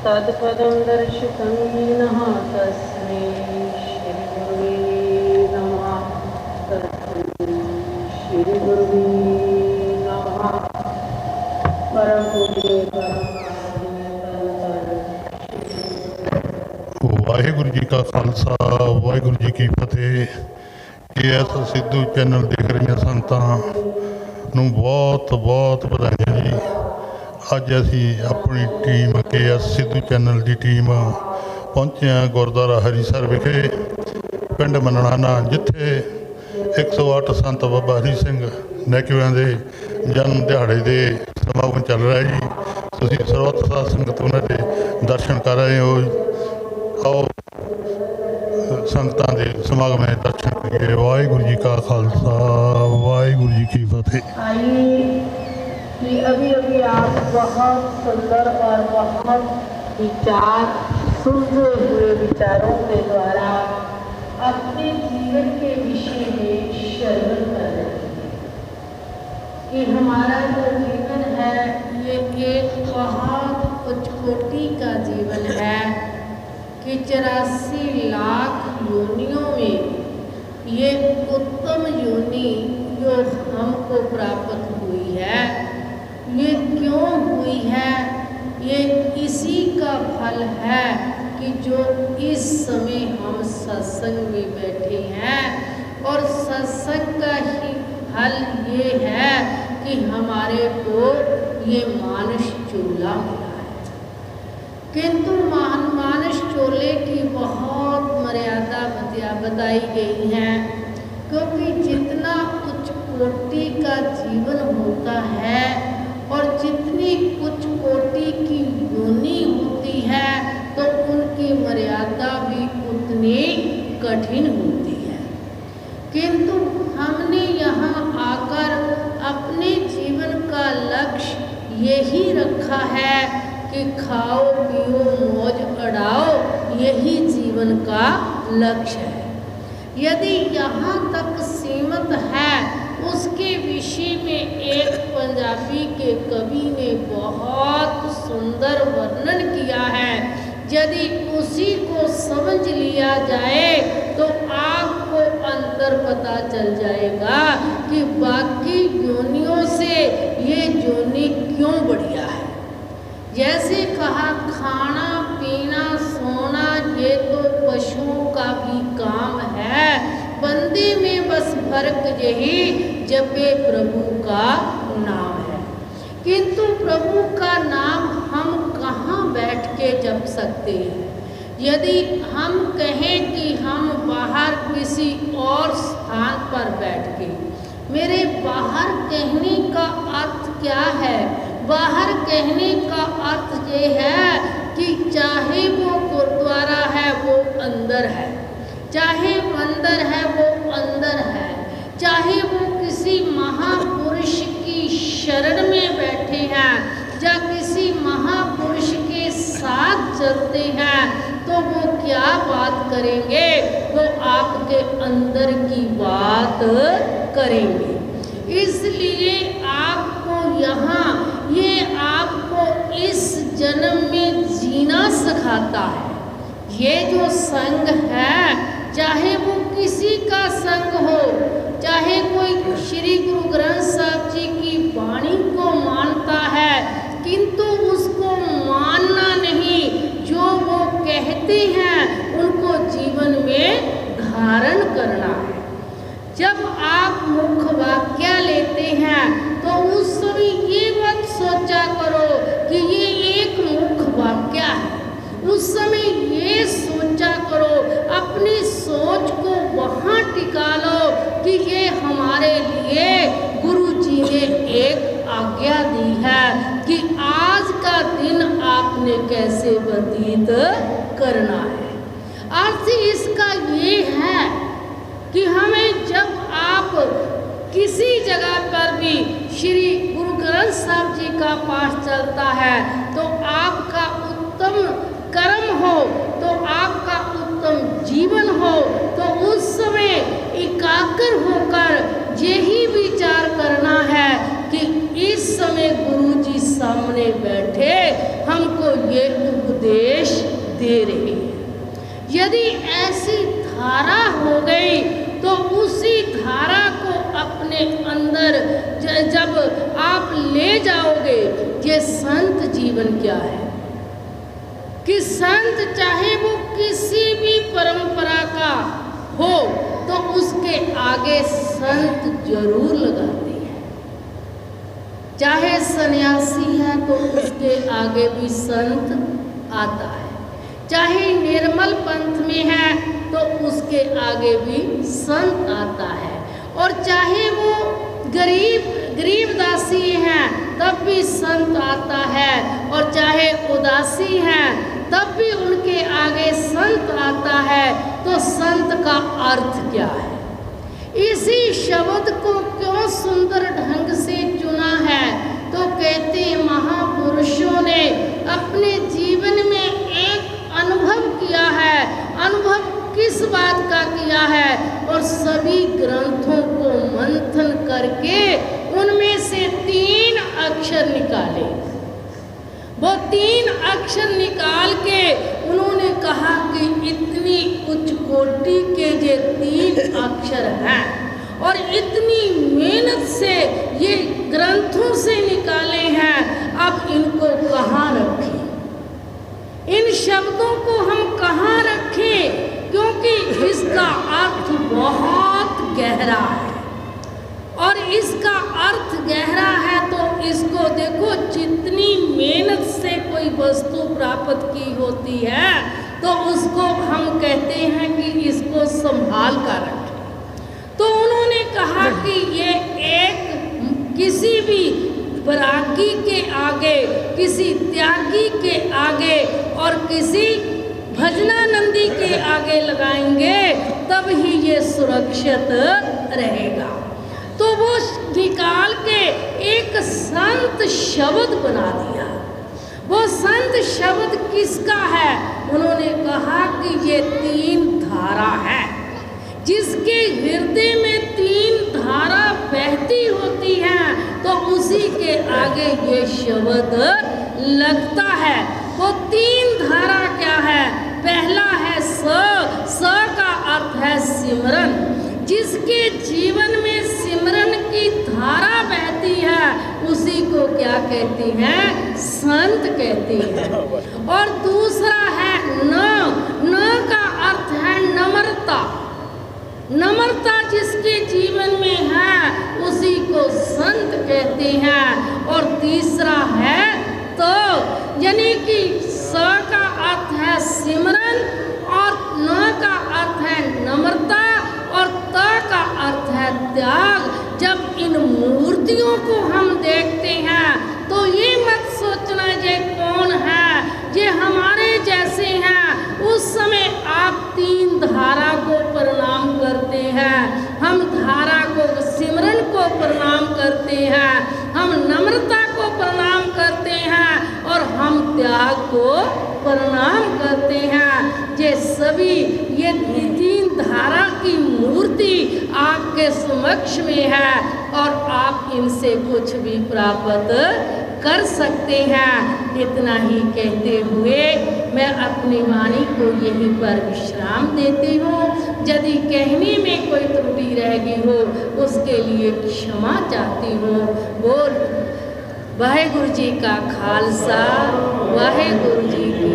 तत्पदं दर्शितं येनः तस्मै श्रीगुरुवे नमः। तस्मै श्रीगुरुवे नमः। परम पूज्य वाहिगुरु जी का खालसा वाहिगुरु जी की फतेह। KS सिद्धू चैनल देख रही संगतां नूं बहुत बहुत बधाइयां जी। अज असी अपनी टीम KS सिद्धू चैनल की टीम पहुंचे हैं गुरुद्वारा हरीसर विखे पिंड मनणाना, जिथे 108 संत बाबा हरी सिंह नैकविਆਂ के जन्म दिहाड़े के समागम चल रहा है जी। तुसीं सर्वत साध संगत उन्होंने दर्शन कर रहे हो। आओ संगतां के समागम में दर्शन करिए। वाहिगुरु जी का खालसा वाहिगुरु जी की फतेह। आइए कि अभी अभी आप बहुत सुंदर और बहुत विचार सुलझे हुए विचारों के द्वारा अपने जीवन के विषय में श्रवण कर रहे हैं कि हमारा जो जीवन है ये एक बहुत उच्च कोटि का जीवन है कि 84 लाख योनियों में ये उत्तम योनि जो हमको प्राप्त हुई है, ये क्यों हुई है? ये इसी का फल है कि जो इस समय हम सत्संग में बैठे हैं, और सत्संग का ही फल ये है कि हमारे को ये मानस चोला मिला है। किंतु मानस चोले की बहुत मर्यादा बताई गई है, क्योंकि जितना उच्च कोटि का जीवन होता है और जितनी उच्च कोटि की योनि होती है तो उनकी मर्यादा भी उतनी कठिन होती है। किंतु हमने यहाँ आकर अपने जीवन का लक्ष्य यही रखा है कि खाओ पियो मौज उड़ाओ, यही जीवन का लक्ष्य है। यदि यहाँ तक सीमित है, उसके विषय में एक पंजाबी के कवि ने बहुत सुंदर वर्णन किया है। यदि उसी को समझ लिया जाए तो आपको अंतर पता चल जाएगा कि बाकी योनियों से ये योनि क्यों बढ़िया है। जैसे कहा, खाना पीना सोना ये तो पशुओं का भी काम है, बंदे में बस फर्क यही जपे प्रभु का नाम है। किंतु प्रभु का नाम हम कहाँ बैठ के जप सकते हैं? यदि हम कहें कि हम बाहर किसी और स्थान पर बैठ के, मेरे बाहर कहने का अर्थ क्या है? बाहर कहने का अर्थ ये है कि चाहे वो गुरुद्वारा है वो अंदर है, चाहे मंदिर है वो अंदर है, चाहे वो किसी महापुरुष की शरण में बैठे हैं या किसी महापुरुष के साथ चलते हैं, तो वो क्या बात करेंगे? वो आपके अंदर की बात करेंगे। इसलिए आपको यहाँ ये आपको इस जन्म में जीना सिखाता है। ये जो संग है, चाहे वो किसी का संग हो, चाहे कोई श्री गुरु ग्रंथ साहब जी की वाणी को मानता है, किंतु उसको मानना नहीं, जो वो कहते हैं उनको जीवन में धारण करना है। जब आप मुख्य वाक्य लेते हैं तो उस समय ये मत सोचा करो कि ये एक मुख्य वाक्य है। उस समय ये सोचा करो, अपनी सोच को वहाँ टिका लो कि ये हमारे लिए गुरु जी ने एक आज्ञा दी है कि आज का दिन आपने कैसे व्यतीत करना है। अर्थ इसका ये है कि हमें जब आप किसी जगह पर भी श्री गुरु ग्रंथ साहब जी का पाठ चलता है तो आपका उत्तम कर्म हो, तो आपका उत्तम जीवन हो, तो उस एकाग्र होकर यही विचार करना है कि इस समय गुरु जी सामने बैठे हमको ये उपदेश दे रहे हैं। यदि ऐसी धारा हो गई तो उसी धारा को अपने अंदर जब आप ले जाओगे, ये संत जीवन क्या है कि संत चाहे वो किसी भी परंपरा का हो तो उसके आगे संत जरूर लगाते हैं। चाहे सन्यासी है तो उसके आगे भी संत आता है, चाहे निर्मल पंथ में है तो उसके आगे भी संत आता है, और चाहे वो गरीबदासी हैं तब भी संत आता है, और चाहे उदासी हैं तब भी उनके आगे संत आता है। तो संत का अर्थ क्या है? इसी शब्द को क्यों सुंदर ढंग से चुना है? तो कहते महापुरुषों ने अपने जीवन में एक अनुभव किया है। अनुभव किस बात का किया है? और सभी ग्रंथों को मंथन करके उनमें से 3 अक्षर निकाले। वो 3 अक्षर निकाल के उन्होंने कहा कि इतनी उच्च कोटि के ये 3 अक्षर हैं और इतनी मेहनत से ये ग्रंथों से निकाले हैं, अब इनको कहाँ रखें? इन शब्दों को हम कहाँ रखें? क्योंकि इसका अर्थ बहुत गहरा है, और इसका अर्थ गहरा है तो इसको देखो, जितनी मेहनत से कोई वस्तु प्राप्त की होती है तो उसको हम कहते हैं कि इसको संभाल कर रखें। तो उन्होंने कहा कि ये एक किसी भी वैरागी के आगे, किसी त्यागी के आगे और किसी भजनानंदी के आगे लगाएंगे तब ही ये सुरक्षित रहेगा। तो वो निकाल के एक संत शब्द बना दिया। वो संत शब्द किसका है? उन्होंने कहा कि ये 3 धारा है। जिसके हृदय में 3 धारा बहती होती है तो उसी के आगे ये शब्द लगता है। वो 3 धारा क्या है? पहला है स का अर्थ है सिमरन। जिसके जीवन में सिमरन की धारा बहती है उसी को क्या कहती हैं? संत कहती हैं। और दूसरा है न का अर्थ है नम्रता। नम्रता जिसके जीवन में है उसी को संत कहते हैं। और तीसरा है तो, यानी कि स का अर्थ है सिमरन और न का अर्थ है नम्रता और त का अर्थ है त्याग। जब इन मूर्तियों को हम देखते हैं तो ये मत सोचना ये कौन है, ये हमारे जैसे हैं। उस समय आप 3 धारा को प्रणाम करते हैं। हम धारा को, सिमरन को प्रणाम करते हैं, हम नम्रता को प्रणाम करते हैं और हम त्याग को प्रणाम करते हैं। ये सभी ये 3 धारा की मूर्ति आपके समक्ष में है और आप इनसे कुछ भी प्राप्त कर सकते हैं। इतना ही कहते हुए मैं अपनी वाणी को यहीं पर विश्राम देती हूँ। यदि कहने में कोई त्रुटि रह गई हो उसके लिए क्षमा चाहती हूँ। बोल वाहेगुरु जी का खालसा, वाहेगुरु जी की